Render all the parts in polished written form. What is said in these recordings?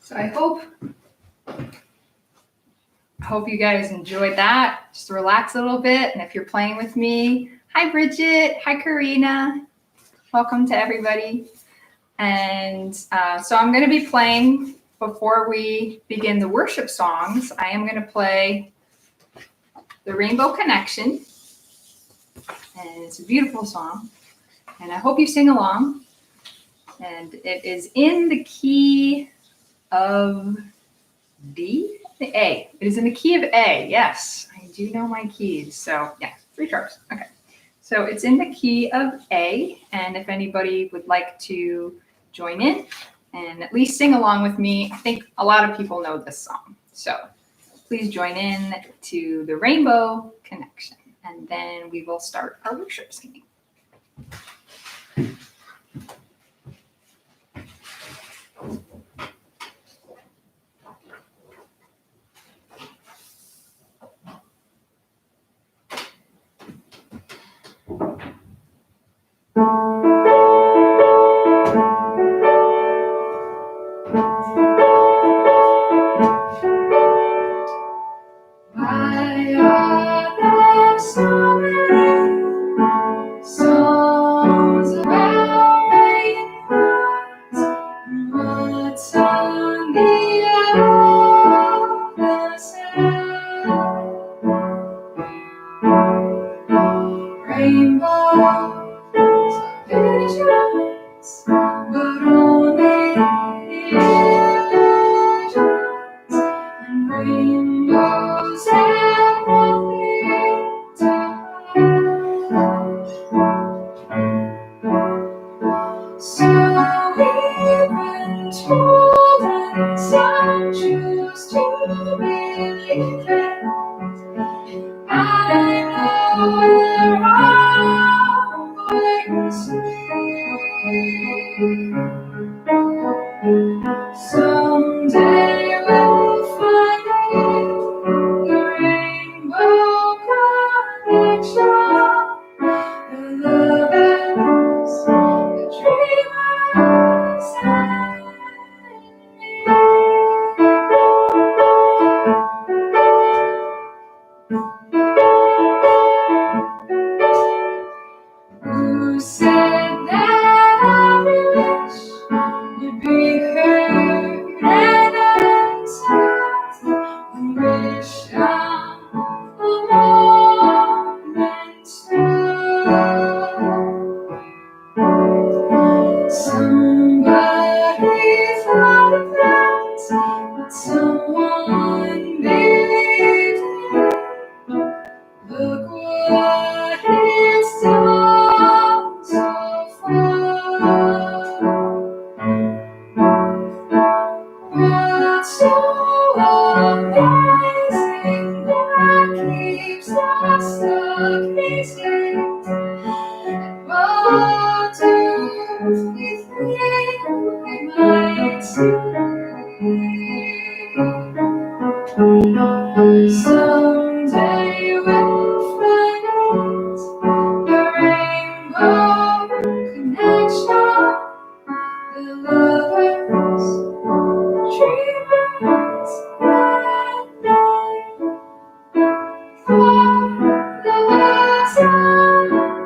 So I hope you guys enjoyed that. Just relax a little bit. And if you're playing with me, hi Bridget, hi Karina. Welcome to everybody. And so I'm going to be playing, before we begin the worship songs, I am going to play the Rainbow Connection. And it's a beautiful song. And I hope you sing along. And it is in the key of D? A. It is in the key of A. Yes, I do know my keys. So yeah, 3 sharps. Okay. So it's in the key of A. And if anybody would like to join in and at least sing along with me, I think a lot of people know this song. So please join in to the Rainbow Connection. And then we will start our worship singing. Why are there so many songs about rainbows? And what's on the other side? Rainbows are visions, but only illusions. And rainbows have nothing to hide. So we've been told, and some choose to believe it. I know they're all going to see. Someday we'll find the Rainbow Connection. The lovers, the dreamers, and who said that every wish would be heard and answered? We wish on the moment too. Somebody thought of that, but someone believed it. Look what he's done so far. What's so amazing that keeps us amazing? And what do we think we might see? Someday we'll find the Rainbow Connection. The lovers, dreamers, and night. For the sun.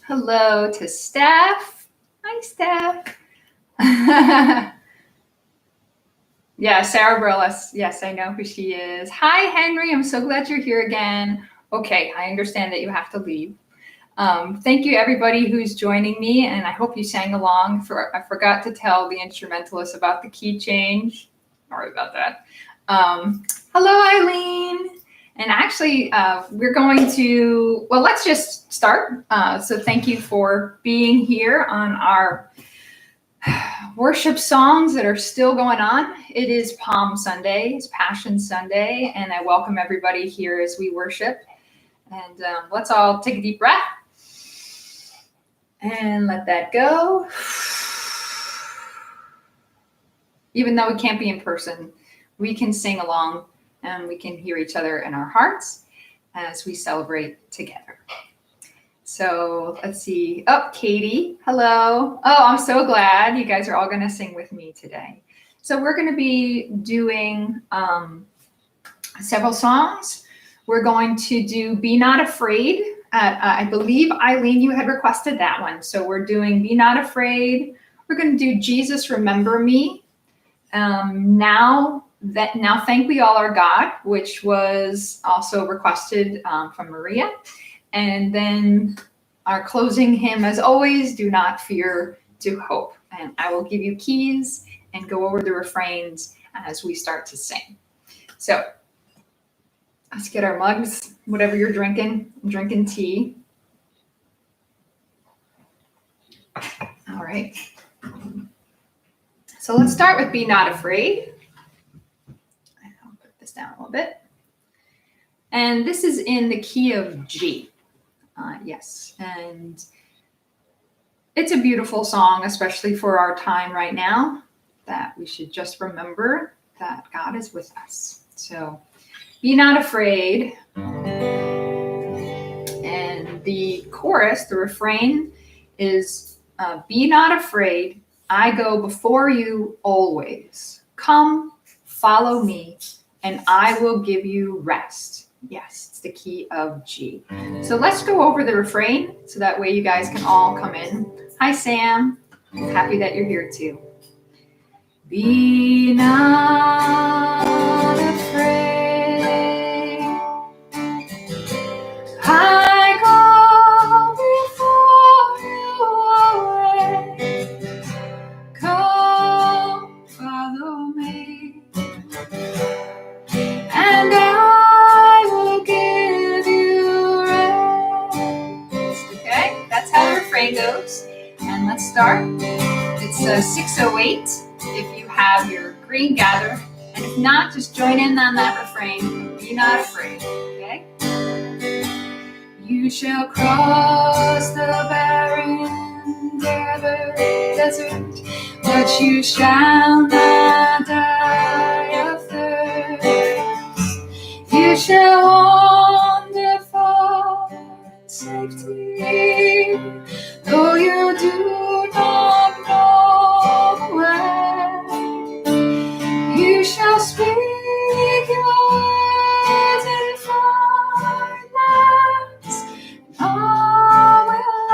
Hello to Steph. Hi, Steph. Yeah, Sarah Brillis. Yes, I know who she is. Hi, Henry. I'm so glad you're here again. Okay, I understand that you have to leave. Thank you, everybody who's joining me, and I hope you sang along. I forgot to tell the instrumentalist about the key change. Sorry about that. Hello, Eileen. And actually, we're going to, well, let's just start. So thank you for being here on our worship songs that are still going on. It is Palm Sunday, it's Passion Sunday, and I welcome everybody here as we worship. And let's all take a deep breath and let that go. Even though we can't be in person, we can sing along and we can hear each other in our hearts as we celebrate together. So let's see. Oh, Katie, hello. Oh, I'm so glad you guys are all going to sing with me today. So we're going to be doing several songs. We're going to do Be Not Afraid. I believe, Eileen, you had requested that one. So we're doing Be Not Afraid. We're going to do Jesus, Remember Me. Now Thank We All Our God, which was also requested from Maria. And then our closing hymn, as always, Do Not Fear, to Hope. And I will give you keys and go over the refrains as we start to sing. So let's get our mugs, whatever you're drinking. I'm drinking tea. All right. So let's start with Be Not Afraid. I'll put this down a little bit. And this is in the key of G. Yes, and it's a beautiful song, especially for our time right now, that we should just remember that God is with us. So be not afraid. And the chorus, the refrain is, be not afraid, I go before you always. Come, follow me, and I will give you rest. Yes, it's the key of G. So let's go over the refrain so that way you guys can all come in. Hi, Sam. Happy that you're here too. Be not afraid. I go before you always. Come, follow me, and I will give you rest. Okay, that's how the refrain goes. And let's start. It's 6:08 if you have your green gather. And if not, just join in on that refrain. Be not afraid. Okay? You shall cross the barren desert, but you shall not die of thirst. You shall wander far in safety, though you do not know where. You shall speak your words in foreign lands, and all will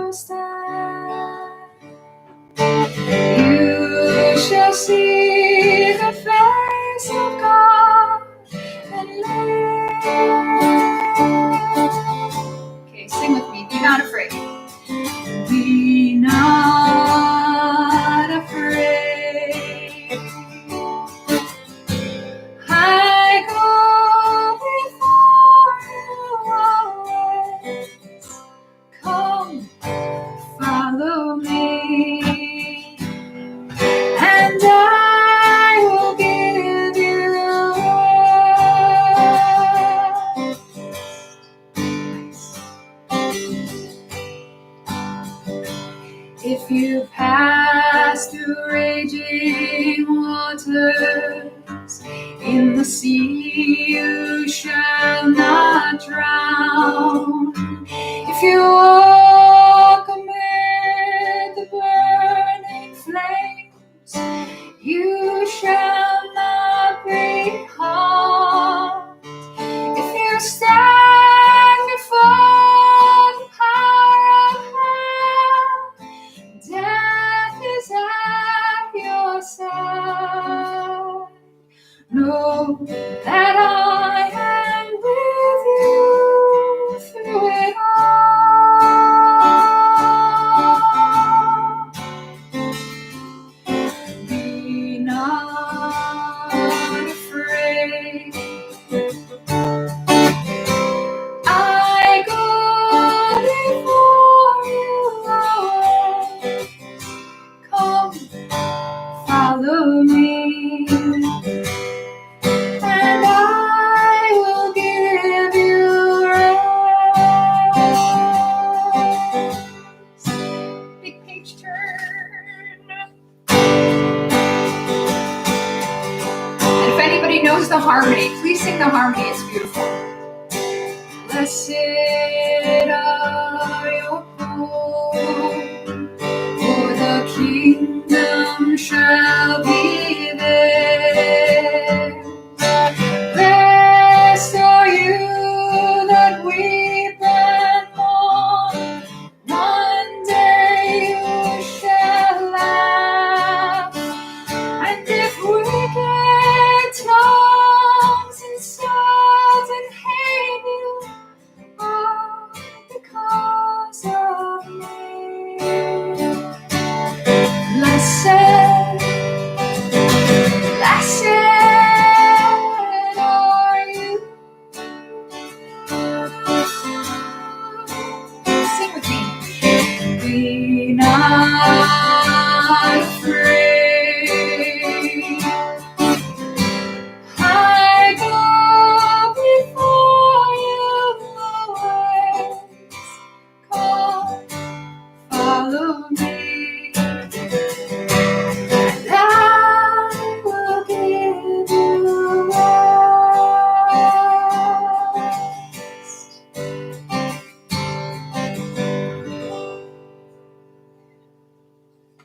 understand. You shall see the face of God and live. Okay, sing with me. Be not afraid. Be not afraid. I go before you always. Come, follow me, and I will give you rest. If you pass through raging waters, in the sea you shall not drown. If you walk amid the burning flames, you shall not be harmed. If you stand before the beautiful. Blessed are your poor, for the kingdom shall be theirs. Blessed are you that weep and mourn, one day you shall laugh. And if wicked tongues insult and hate you, all because of me, blessed, blessed are you. Sing with me. Be not afraid. I go before you always. Come, follow me, and I will give you rest.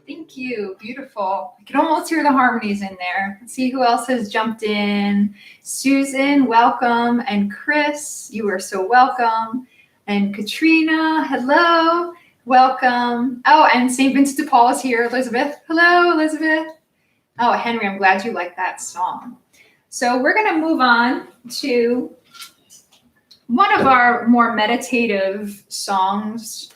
Thank you. Beautiful. I can almost hear the harmonies in there. Let's see who else has jumped in. Susan, welcome. And Chris, you are so welcome. And Katrina, hello. Welcome. Oh, and St. Vincent de Paul is here. Elizabeth. Hello, Elizabeth. Oh, Henry, I'm glad you like that song. So we're going to move on to one of our more meditative songs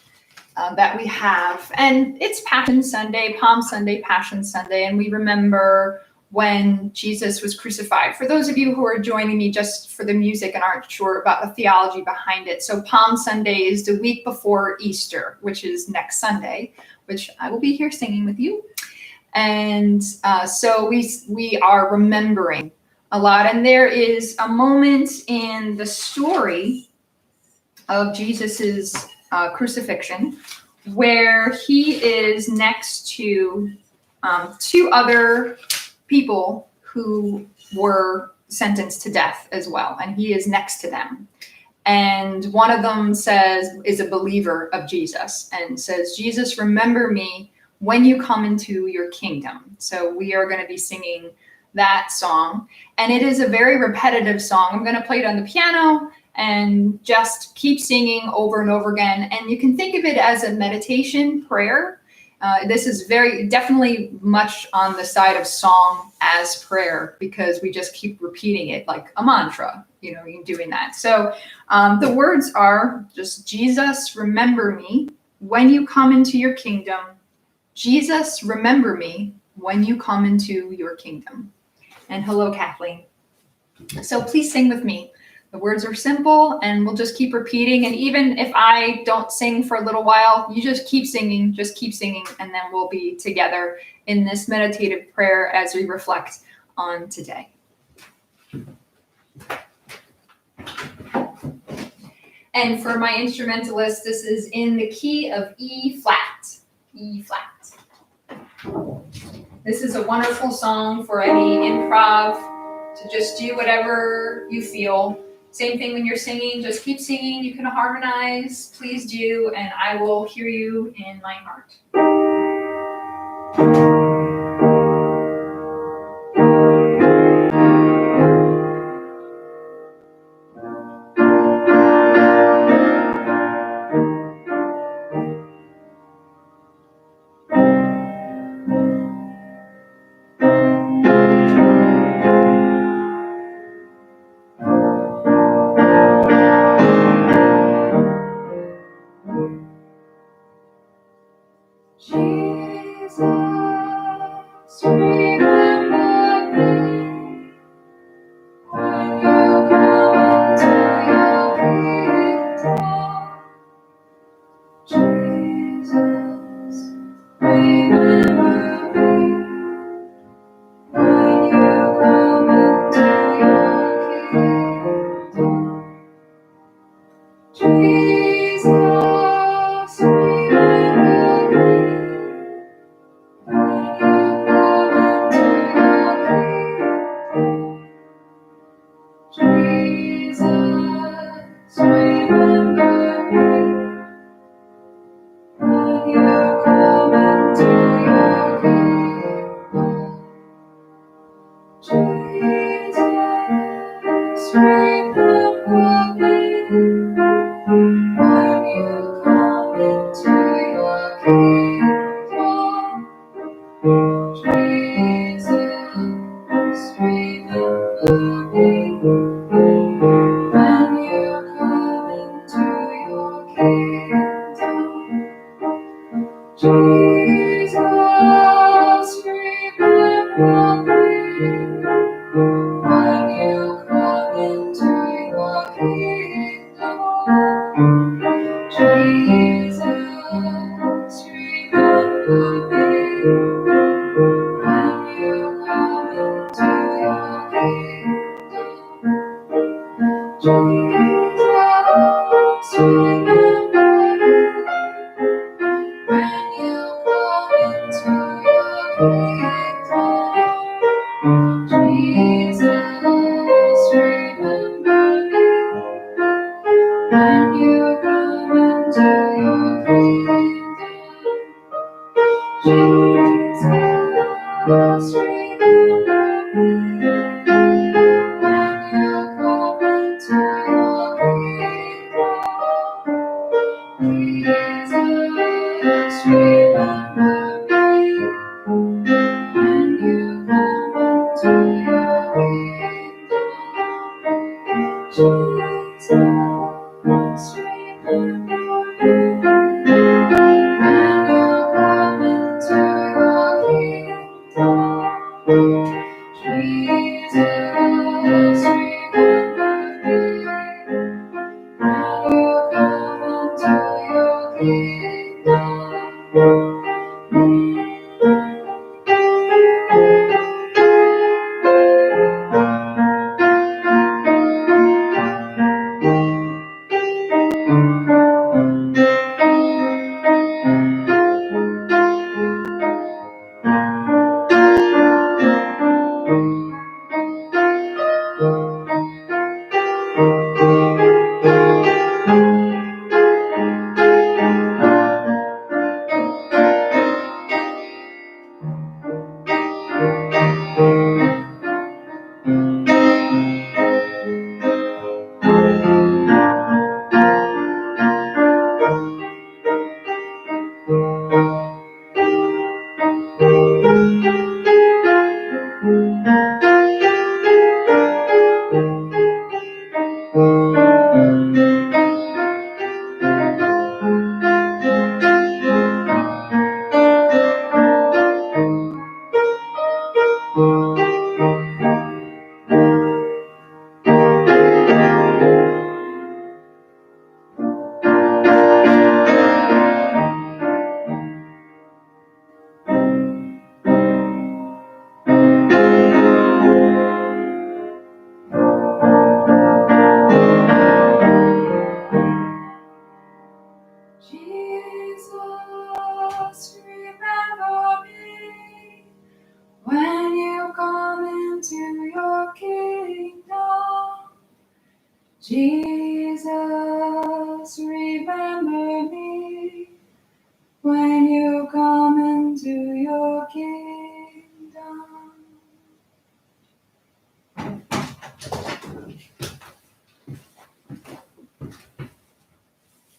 that we have. And it's Passion Sunday, Palm Sunday, Passion Sunday. And we remember when Jesus was crucified. For those of you who are joining me just for the music and aren't sure about the theology behind it. So Palm Sunday is the week before Easter, which is next Sunday, which I will be here singing with you. And so we are remembering a lot. And there is a moment in the story of Jesus's crucifixion where he is next to two other people who were sentenced to death as well. And he is next to them. And one of them is a believer of Jesus and says, Jesus, remember me when you come into your kingdom. So we are going to be singing that song. And it is a very repetitive song. I'm going to play it on the piano and just keep singing over and over again. And you can think of it as a meditation prayer. This is definitely much on the side of song as prayer, because we just keep repeating it like a mantra, you're doing that. So the words are just, Jesus, remember me when you come into your kingdom. Jesus, remember me when you come into your kingdom. And hello, Kathleen. So please sing with me. The words are simple, and we'll just keep repeating. And even if I don't sing for a little while, you just keep singing, and then we'll be together in this meditative prayer as we reflect on today. And for my instrumentalist, this is in the key of E flat. E flat. This is a wonderful song for any improv to just do whatever you feel. Same thing when you're singing, just keep singing. You can harmonize, please do, and I will hear you in my heart. Jesus.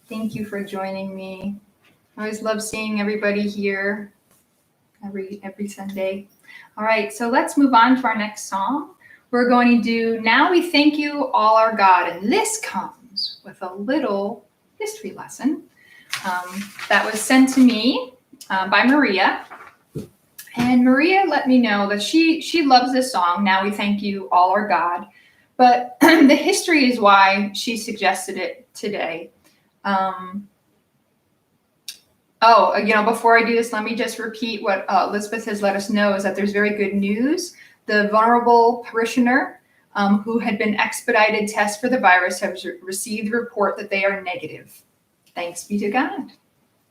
Thank you for joining me. I always love seeing everybody here every Sunday. All right, so let's move on to our next song. We're going to do Now We Thank You, All Our God. And this comes with a little history lesson that was sent to me by Maria. And Maria let me know that she loves this song, Now We Thank You, All Our God. But the history is why she suggested it today. Before I do this, let me just repeat what Elizabeth has let us know is that there's very good news. The vulnerable parishioner who had been expedited tests for the virus has received the report that they are negative. Thanks be to God.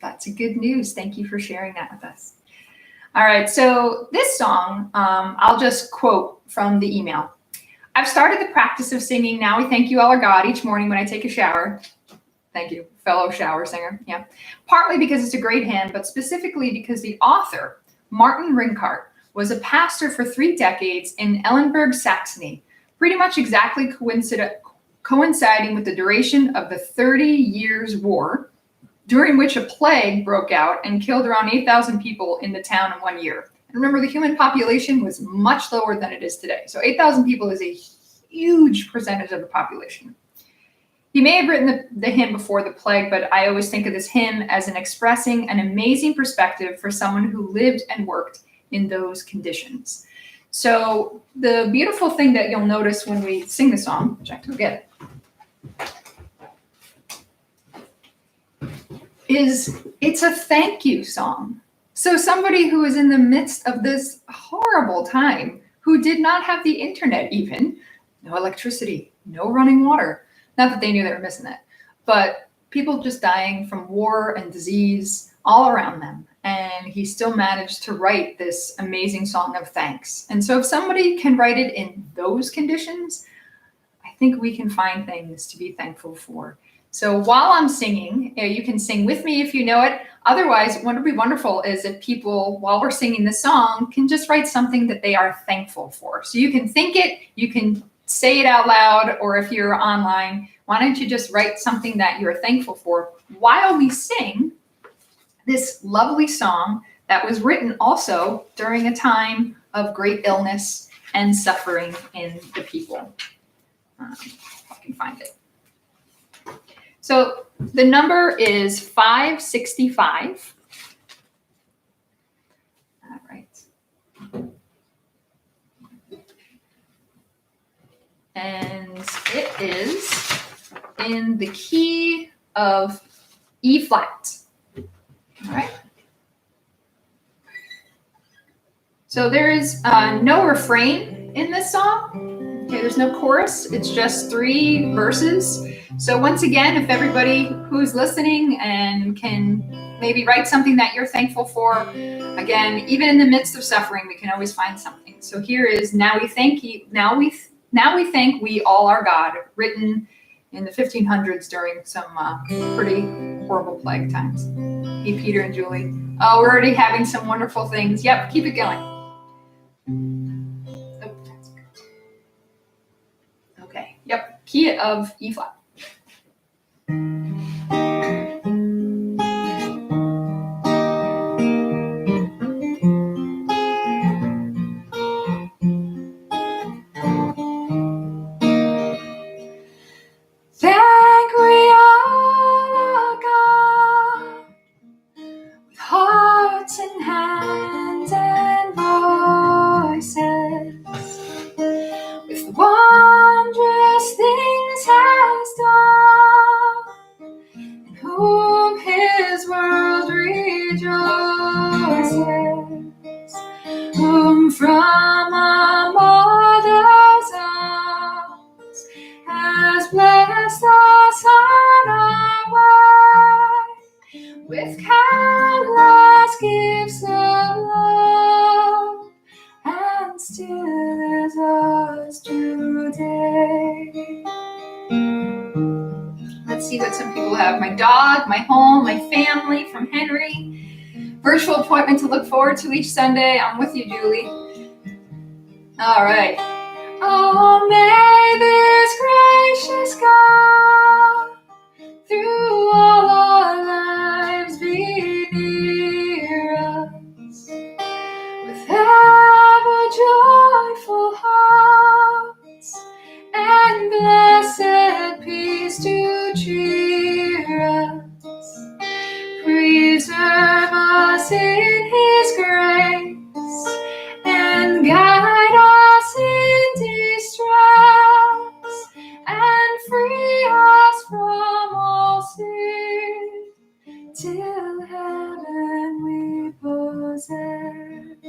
That's a good news. Thank you for sharing that with us. All right, so this song, I'll just quote from the email. I've started the practice of singing Now We Thank You, All Our God each morning when I take a shower. Thank you, fellow shower singer. Yeah. Partly because it's a great hymn, but specifically because the author, Martin Rinkart, was a pastor for 3 decades in Ellenberg, Saxony, pretty much exactly coinciding with the duration of the 30 Years' War, during which a plague broke out and killed around 8,000 people in the town in 1 year. And remember, the human population was much lower than it is today. So 8,000 people is a huge percentage of the population. He may have written the hymn before the plague, but I always think of this hymn as an expressing an amazing perspective for someone who lived and worked in those conditions. So the beautiful thing that you'll notice when we sing the song, which I have to go get, is it's a thank you song. So somebody who is in the midst of this horrible time, who did not have the internet even, no electricity, no running water, not that they knew they were missing it, but people just dying from war and disease all around them. And he still managed to write this amazing song of thanks. And so if somebody can write it in those conditions, I think we can find things to be thankful for. So while I'm singing, you can sing with me if you know it. Otherwise, what would be wonderful is if people, while we're singing the song, can just write something that they are thankful for. So you can think it, you can say it out loud, or if you're online, why don't you just write something that you're thankful for while we sing this lovely song that was written also during a time of great illness and suffering in the people. If I can find it. So the number is 565. All right. And it is in the key of E flat. All right. So there is no refrain in this song. Okay, there's no chorus. It's just 3 verses. So once again, if everybody who's listening and can maybe write something that you're thankful for, again, even in the midst of suffering, we can always find something. So here is Now We Thank You. Now we thank we all our God, written in the 1500s during some pretty horrible plague times. Hey, Peter and Julie. Oh, we're already having some wonderful things. Yep, keep it going. Oh, that's good. Okay, yep, key of E flat. Thank we all our God, with hearts and hands and voices, with wondrous things has done, in whom his world rejoices, whom from a mother's arms has blessed us on our way, with countless gifts of love, and still is ours today. Let's see what some people have. My dog, my home, my family from Henry. Virtual appointment to look forward to each Sunday. I'm with you, Julie. All right. Oh, may this gracious God through all our lives be near us, with ever joyful hearts and blessed peace to cheer us, preserve us in his grace, and guide us in distress, and free us from all sin, till heaven we possess.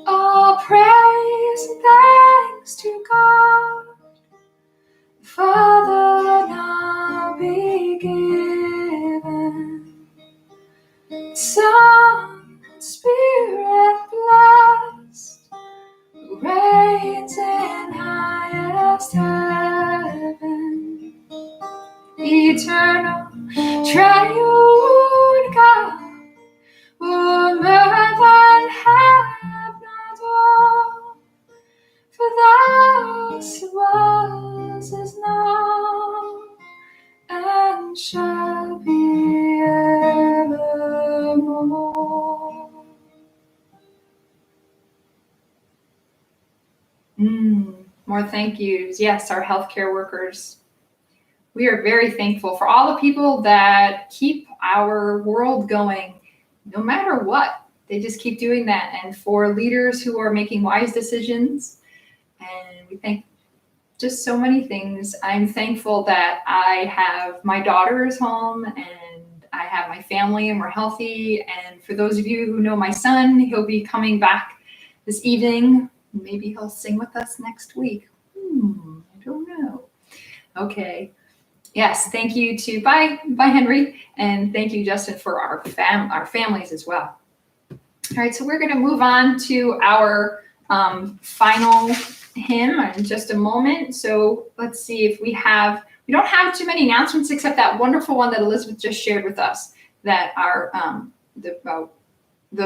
All praise and thanks to God, Father, now be given, Son, Spirit blessed, who reigns in highest heaven, eternal, triune God, whom earth and heaven adore, for thus it was, is now, More thank yous. Yes, our healthcare workers. We are very thankful for all the people that keep our world going, no matter what. They just keep doing that. And for leaders who are making wise decisions. And we thank just so many things. I'm thankful that I have my daughters home and I have my family and we're healthy. And for those of you who know my son, he'll be coming back this evening. Maybe he'll sing with us next week. I don't know. Okay. Yes, thank you to bye Henry, and thank you Justin for our families as well. All right, so we're going to move on to our final hymn in just a moment. So let's see if we don't have too many announcements except that wonderful one that Elizabeth just shared with us, that our the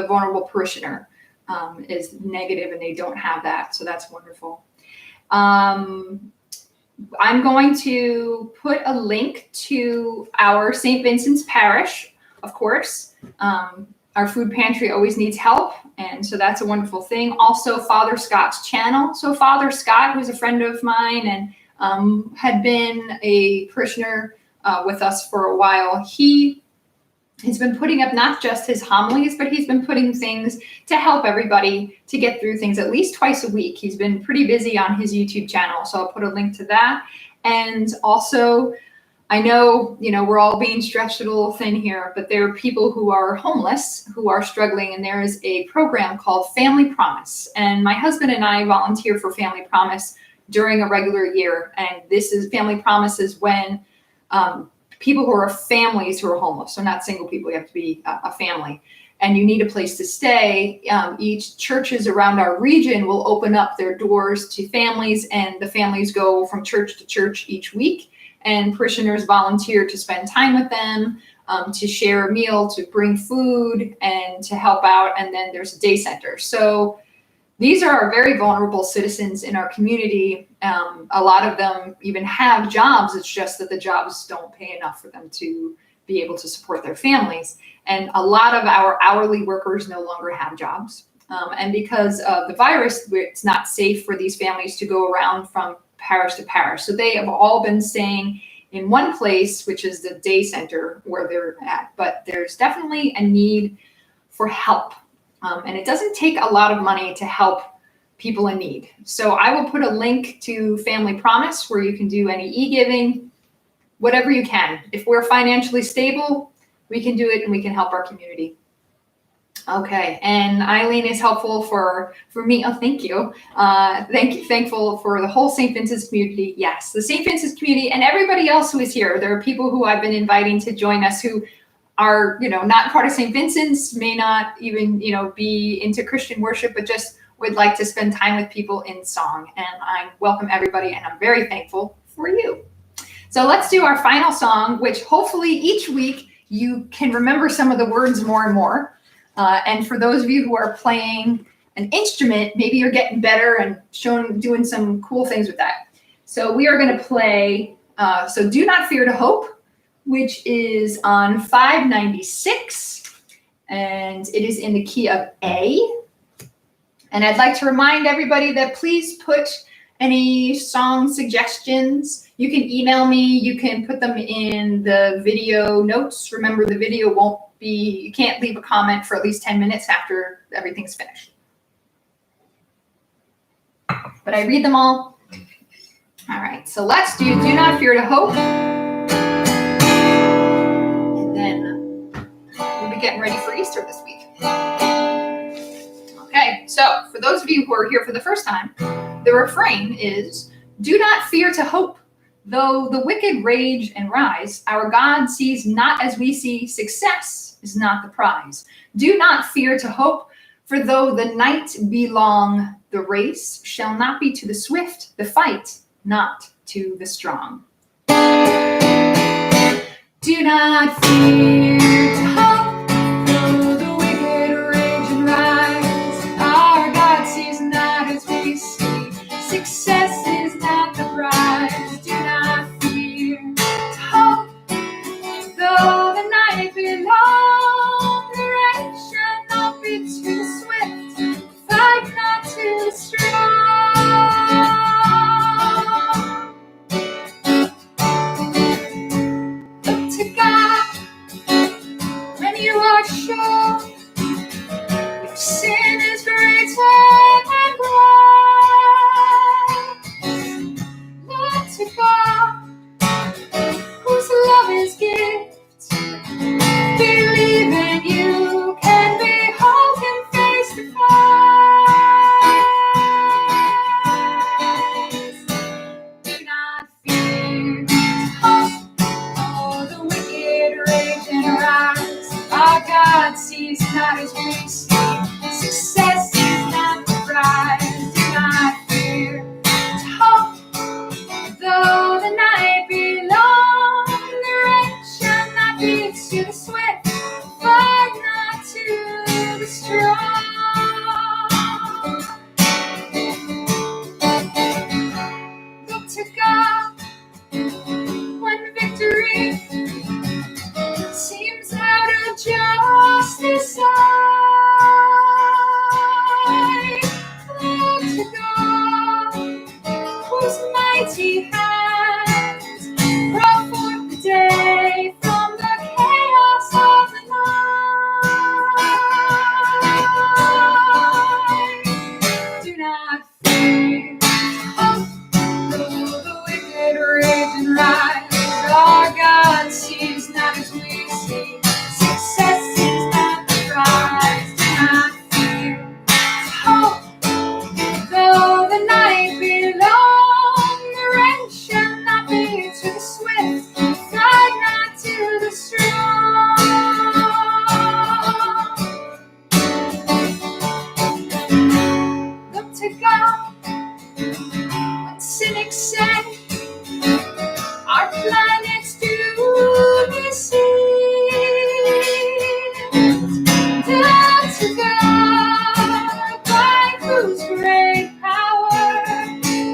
vulnerable parishioner is negative and they don't have that, so that's wonderful. I'm going to put a link to our St. Vincent's Parish, of course. Our food pantry always needs help, and so that's a wonderful thing. Also, Father Scott's channel. So Father Scott, who's a friend of mine and had been a parishioner with us for a while, he has been putting up not just his homilies, but he's been putting things to help everybody to get through things at least twice a week. He's been pretty busy on his YouTube channel, so I'll put a link to that. And also, I know, we're all being stretched a little thin here, but there are people who are homeless, who are struggling, and there is a program called Family Promise. And my husband and I volunteer for Family Promise during a regular year. And this is Family Promise is when people who are families who are homeless, so not single people, you have to be a family, and you need a place to stay. Each churches around our region will open up their doors to families, and the families go from church to church each week, and parishioners volunteer to spend time with them, to share a meal, to bring food, and to help out, and then there's a day center. So these are our very vulnerable citizens in our community. A lot of them even have jobs. It's just that the jobs don't pay enough for them to be able to support their families. And a lot of our hourly workers no longer have jobs. And because of the virus, it's not safe for these families to go around from parish to parish. So they have all been staying in one place, which is the day center where they're at. But there's definitely a need for help. And it doesn't take a lot of money to help people in need. So I will put a link to Family Promise where you can do any e-giving, whatever you can. If we're financially stable, we can do it and we can help our community. Okay, and Eileen is helpful for me. Oh, thank you. Thankful for the whole St. Vincent's community. Yes, the St. Vincent's community and everybody else who is here. There are people who I've been inviting to join us who are, not part of St. Vincent's, may not even, be into Christian worship, but just would like to spend time with people in song. And I welcome everybody, and I'm very thankful for you. So let's do our final song, which hopefully each week you can remember some of the words more and more. And for those of you who are playing an instrument, maybe you're getting better and doing some cool things with that. So we are going to play, so Do Not Fear to Hope, which is on 596, and it is in the key of A. And I'd like to remind everybody that please put any song suggestions. You can email me, you can put them in the video notes. Remember, the video you can't leave a comment for at least 10 minutes after everything's finished. But I read them all. All right, so let's do Not Fear to Hope. Getting ready for Easter this week. Okay, so for those of you who are here for the first time, the refrain is, do not fear to hope. Though the wicked rage and rise, our God sees not as we see. Success is not the prize. Do not fear to hope, for though the night be long, the race shall not be to the swift, the fight not to the strong. Do not fear to hope. Success is not the prize. Do not fear to hope. Though the night be long, the race shall not be too swift. Fight not too strong. not as we see. Success is not the prize. Do not fear to hope. Though the night be long, the rain shall not be to the swift, but not to the strong. Look to God when victory seems out of justice sight. Look to God, whose mighty hands brought forth the day from the chaos of the night. Do not fear, hope, though the wicked rage and rise. Our God sees not as we see. Success is not the prize. Do not fear, hope, though the night be long, the rain shall not be to the swift, God not to the strong. Look to God when cynics say our planets do deceived. Look to God, by whose great power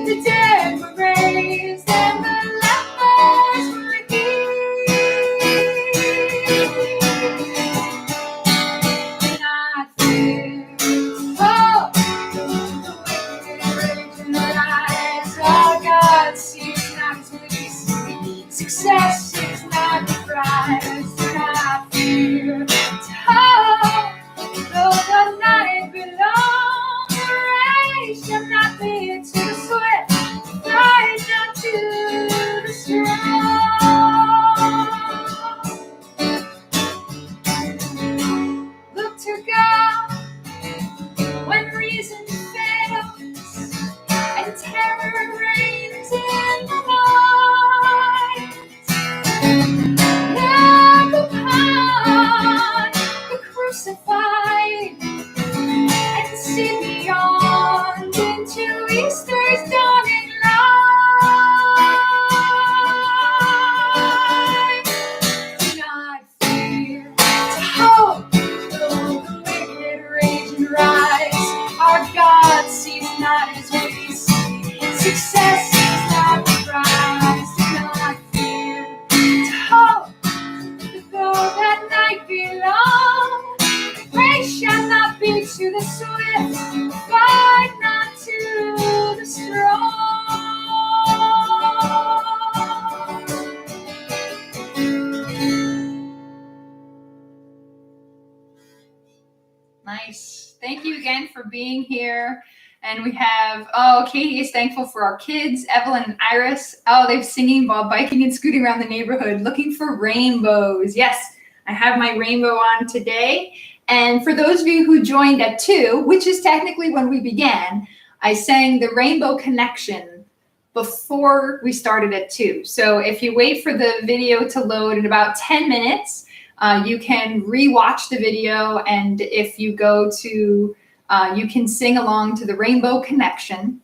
the dead were raised and the lepers were healed. Do not fear, oh, the wicked rage and rise. Our God sees not as we see. Success is not the prize. Do not fear, hope, though the night be long, the rain shall not be to the swift, guide not to the strong. Look to God when reason fails and terror reigns in the night. Look upon the crucified and see beyond into Easter's dawning light. Do not fear to hope, though the wicked rage and rise. Our God sees not as we see. Success is not the prize. Do not fear to hope, though that night be long, rain shall not be to the swift, fight not to the strong. Nice. Thank you again for being here. And we have, Katie is thankful for our kids, Evelyn and Iris. Oh, they're singing while biking and scooting around the neighborhood, looking for rainbows. Yes, I have my rainbow on today. And for those of you who joined at 2, which is technically when we began, I sang the Rainbow Connection before we started at 2. So if you wait for the video to load in about 10 minutes, you can rewatch the video. And if you go to, you can sing along to the Rainbow Connection,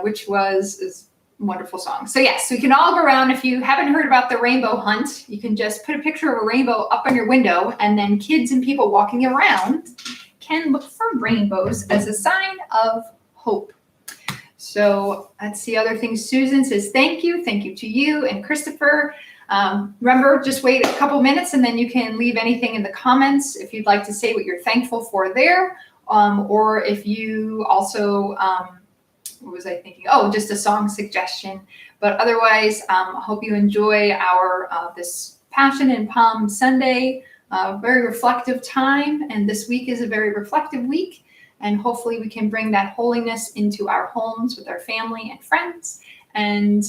which was a wonderful song. So yes, we can all go around. If you haven't heard about the rainbow hunt, you can just put a picture of a rainbow up on your window, and then kids and people walking around can look for rainbows as a sign of hope. So let's see other things. Susan says, thank you to you and Christopher. Remember, just wait a couple minutes and then you can leave anything in the comments if you'd like to say what you're thankful for there. Or if you also, what was I thinking? Oh, just a song suggestion. But otherwise, I hope you enjoy our this Passion and Palm Sunday, very reflective time. And this week is a very reflective week. And hopefully we can bring that holiness into our homes with our family and friends. And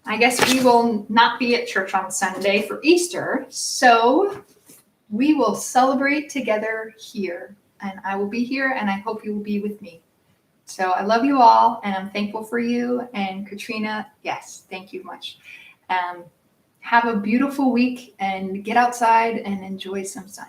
I guess we will not be at church on Sunday for Easter. So we will celebrate together here. And I will be here, and I hope you will be with me. So I love you all, and I'm thankful for you. And Katrina, yes, thank you much. Have a beautiful week, and get outside and enjoy some sun.